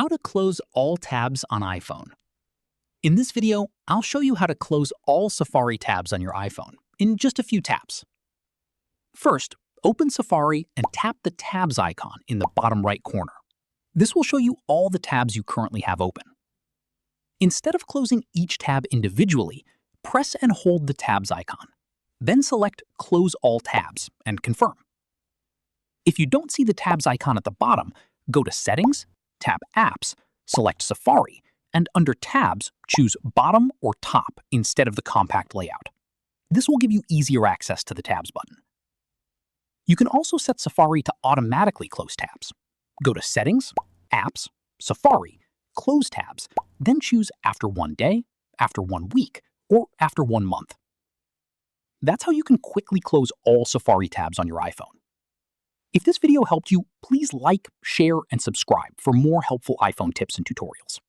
How to close all tabs on iPhone. In this video, I'll show you how to close all Safari tabs on your iPhone in just a few taps. First, open Safari and tap the Tabs icon in the bottom right corner. This will show you all the tabs you currently have open. Instead of closing each tab individually, press and hold the Tabs icon. Then select Close All Tabs and confirm. If you don't see the Tabs icon at the bottom, go to Settings, tap Apps, select Safari, and under Tabs, choose Bottom or Top instead of the compact layout. This will give you easier access to the Tabs button. You can also set Safari to automatically close tabs. Go to Settings, Apps, Safari, Close Tabs, then choose after 1 day, after 1 week, or after 1 month. That's how you can quickly close all Safari tabs on your iPhone. If this video helped you, please like, share, and subscribe for more helpful iPhone tips and tutorials.